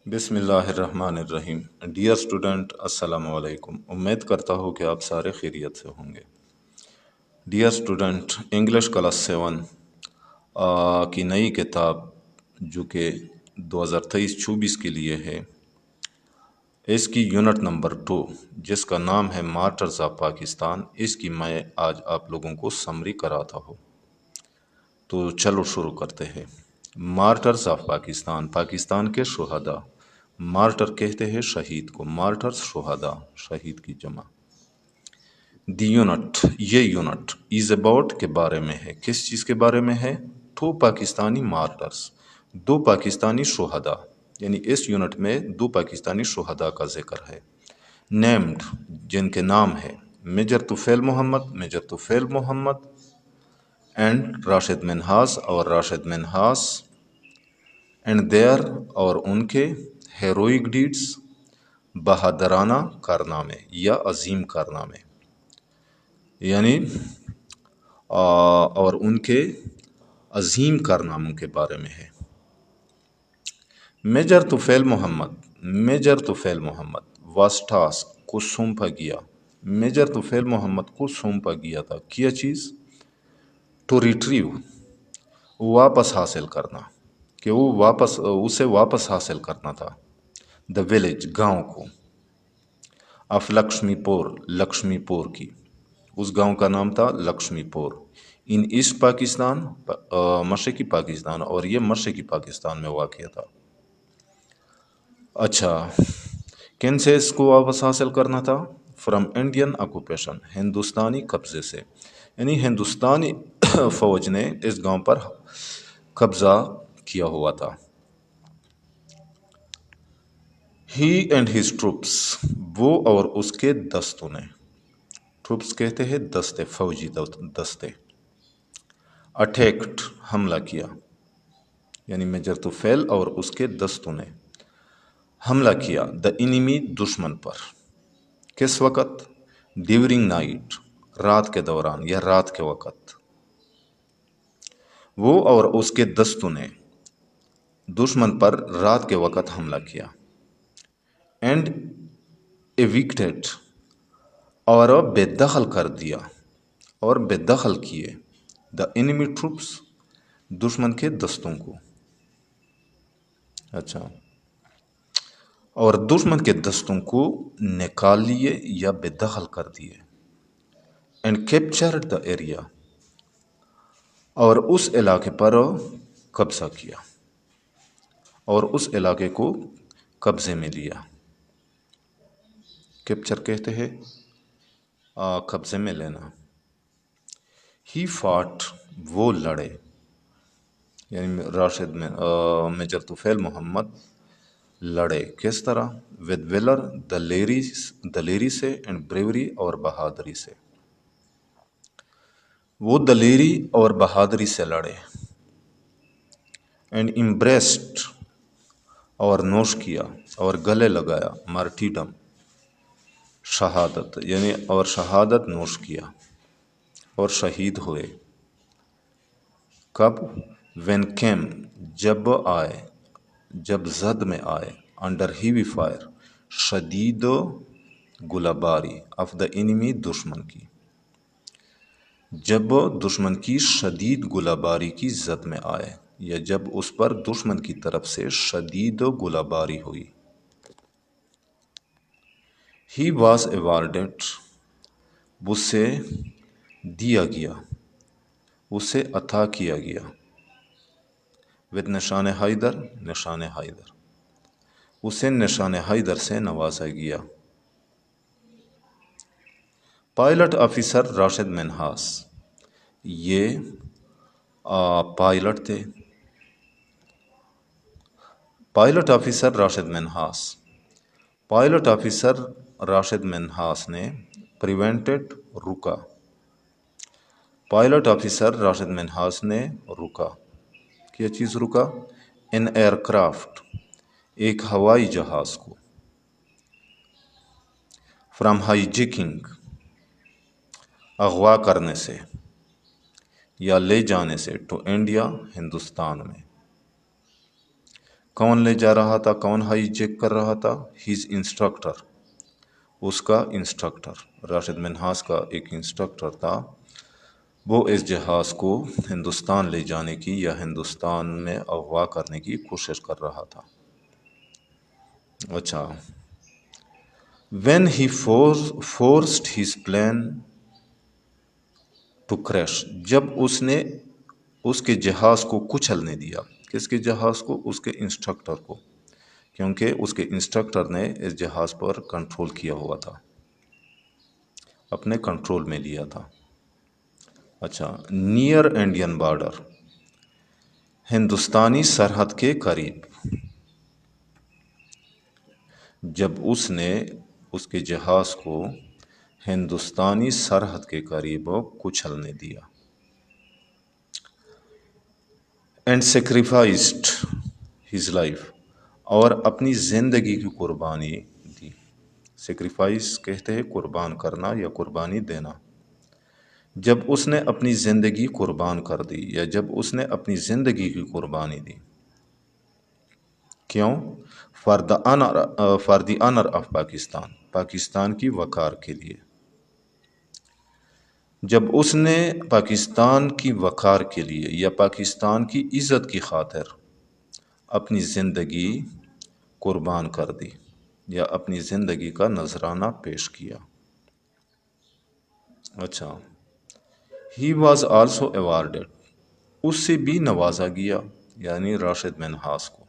بسم اللہ الرحمن الرحیم۔ ڈیئر اسٹوڈنٹ، السلام علیکم۔ امید کرتا ہوں کہ آپ سارے خیریت سے ہوں گے۔ ڈیئر اسٹوڈنٹ، انگلش کلاس 7 کی نئی کتاب جو کہ 2023-24 کے لیے ہے، اس کی یونٹ نمبر 2 جس کا نام ہے مارٹرز آف پاکستان، اس کی میں آج آپ لوگوں کو سمری کراتا ہوں۔ تو چلو شروع کرتے ہیں۔ مارٹرز آف پاکستان، پاکستان کے شہداء۔ مارٹر کہتے ہیں شہید کو، مارٹرز شہداء، شہید کی جمع۔ دی یونٹ، یہ یونٹ از اباؤٹ کے بارے میں ہے، کس چیز کے بارے میں ہے؟ 2 پاکستانی مارٹرز، 2 پاکستانی شہداء، یعنی اس یونٹ میں 2 پاکستانی شہداء کا ذکر ہے۔ نیمڈ، جن کے نام ہے major Tufail Muhammad, major Tufail Muhammad and Rashid Minhas اور راشد منہاس، اینڈ دیئر اور ان کے ہیروئک ڈیڈز، بہادرانہ کارنامے یا عظیم کارنامے، یعنی اور ان کے عظیم کارناموں کے بارے میں ہے۔ Major Tufail Muhammad, major Tufail Muhammad was task کو سونپا گیا، میجر طفیل محمد کو سونپا گیا تھا کیا چیز؟ ٹو ریٹریو، واپس حاصل کرنا، کہ وہ اسے واپس حاصل کرنا تھا۔ دا ولیج، گاؤں کو، آف لکشمی پور، لکشمی پور کی، اس گاؤں کا نام تھا لکشمی پور، ان ایسٹ پاکستان، مشرقی پاکستان، اور یہ مشرقی پاکستان میں واقع تھا۔ اچھا، کن سے اس کو واپس حاصل کرنا تھا؟ فرام انڈین آکوپیشن، ہندوستانی قبضے سے، یعنی ہندوستانی فوج نے اس گاؤں پر قبضہ کیا ہوا تھا۔ ہی اینڈ ہز ٹروپس، وہ اور اس کے دستوں نے، ٹروپس کہتے ہیں دستے، فوجی دستے، اٹیکٹ، حملہ کیا، یعنی میجر طفیل اور اس کے دستوں نے حملہ کیا، دا انیمی، دشمن پر، کس وقت؟ ڈیورنگ نائٹ، رات کے دوران یا رات کے وقت، وہ اور اس کے دستوں نے دشمن پر رات کے وقت حملہ کیا۔ اینڈ ایوکٹیڈ، اور بے دخل کر دیا، اور بے دخل کیے، دا انیمی ٹروپس، دشمن کے دستوں کو۔ اچھا، اور دشمن کے دستوں کو نکال لیے یا بے دخل کر دیے۔ اینڈ کیپچرڈ دا ایریا، اور اس علاقے پر قبضہ کیا، اور اس علاقے کو قبضے میں لیا۔ کیپچر کہتے ہیں قبضے میں لینا۔ ہی فاٹ، وہ لڑے، یعنی راشد میں میجر طفیل محمد لڑے، کس طرح؟ ود ویلر، دلیری سے، اینڈ بریوری، اور بہادری سے، وہ دلیری اور بہادری سے لڑے۔ اینڈ امبریسڈ، اور نوش کیا، اور گلے لگایا، مارٹیڈم، شہادت، یعنی اور شہادت نوش کیا، اور شہید ہوئے۔ کب؟ وین کیم، جب آئے، جب زد میں آئے، انڈر ہیوی فائر، شدید گولہ باری، آف دا انیمی، دشمن کی، جب دشمن کی شدید گولہ باری کی زد میں آئے، یا جب اس پر دشمن کی طرف سے شدید گولہ باری ہوئی۔ ہی واز ایوارڈڈ، اسے دیا گیا، اسے عطا کیا گیا، ود نشان حیدر، نشان حیدر، اسے نشان حیدر سے نوازا گیا۔ پائلٹ آفیسر راشد منہاس، یہ پائلٹ تھے، pilot officer Rashid Minhas, pilot officer Rashid Minhas نے پریونٹڈ، رکا، پائلٹ آفیسر راشد منہاس نے رکا، کیا چیز رکا؟ ان ایئر کرافٹ، ایک ہوائی جہاز کو، فرام ہائی جیکنگ، اغوا کرنے سے یا لے جانے سے، ٹو انڈیا، ہندوستان میں، کون لے جا رہا تھا، کون ہائی جیک کر رہا تھا؟ ہیز انسٹرکٹر، اس کا انسٹرکٹر، راشد منہاس کا ایک انسٹرکٹر تھا، وہ اس جہاز کو ہندوستان لے جانے کی یا ہندوستان میں اغوا کرنے کی کوشش کر رہا تھا۔ اچھا، when he forced his plane to crash، جب اس نے اس کے جہاز کو کچلنے دیا، کس کے جہاز کو؟ اس کے انسٹرکٹر کو، کیونکہ اس کے انسٹرکٹر نے اس جہاز پر کنٹرول کیا ہوا تھا، اپنے کنٹرول میں لیا تھا۔ اچھا، نیئر انڈین بارڈر، ہندوستانی سرحد کے قریب، جب اس نے اس کے جہاز کو ہندوستانی سرحد کے قریب کچلنے دیا۔ اینڈ سیکریفائسڈ ہز لائف، اور اپنی زندگی کی قربانی دی۔ سیکریفائس کہتے ہیں قربان کرنا یا قربانی دینا۔ جب اس نے اپنی زندگی قربان کر دی یا جب اس نے اپنی زندگی کی قربانی دی، کیوں؟ For the owner of Pakistan, Pakistan کی وقار کے لیے۔ جب اس نے پاکستان کی وقار کے لیے یا پاکستان کی عزت کی خاطر اپنی زندگی قربان کر دی یا اپنی زندگی کا نذرانہ پیش کیا۔ اچھا، ہی واز آلسو ایوارڈیڈ، اس سے بھی نوازا گیا، یعنی راشد منہاس کو،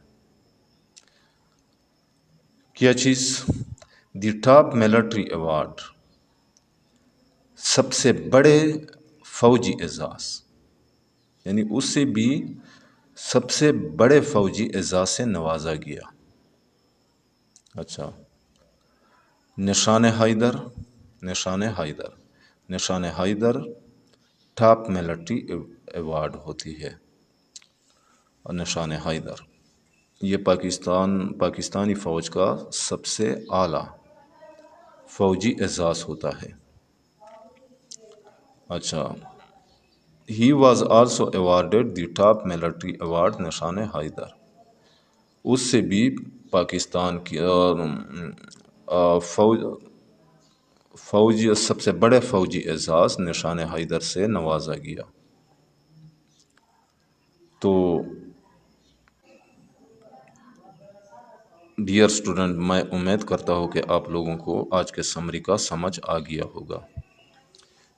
کیا چیز؟ دی ٹاپ ملٹری ایوارڈ، سب سے بڑے فوجی اعزاز، یعنی اس سے بھی سب سے بڑے فوجی اعزاز سے نوازا گیا۔ اچھا، نشان حیدر، نشان حیدر، نشان حیدر ٹاپ ملٹری ایوارڈ ہوتی ہے، اور نشان حیدر یہ پاکستانی فوج کا سب سے اعلیٰ فوجی اعزاز ہوتا ہے۔ اچھا، he was also awarded the top military award نشان حیدر، اس سے بھی پاکستان کی فوجی سب سے بڑے فوجی اعزاز نشان حیدر سے نوازا گیا۔ تو ڈیئر اسٹوڈنٹ، میں امید کرتا ہوں کہ آپ لوگوں کو آج کے سمری کا سمجھ آ گیا ہوگا۔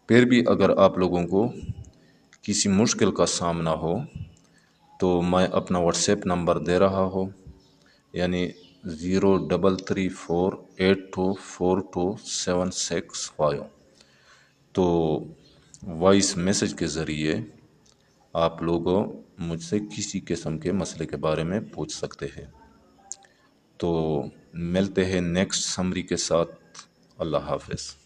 پھر بھی اگر آپ لوگوں کو کسی مشکل کا سامنا ہو تو میں اپنا واٹس ایپ نمبر دے رہا ہوں، یعنی 0334824275، تو وائس میسج کے ذریعے آپ لوگ مجھ سے کسی قسم کے مسئلے کے بارے میں پوچھ سکتے ہیں۔ تو ملتے ہیں نیکسٹ سمری کے ساتھ۔ اللہ حافظ۔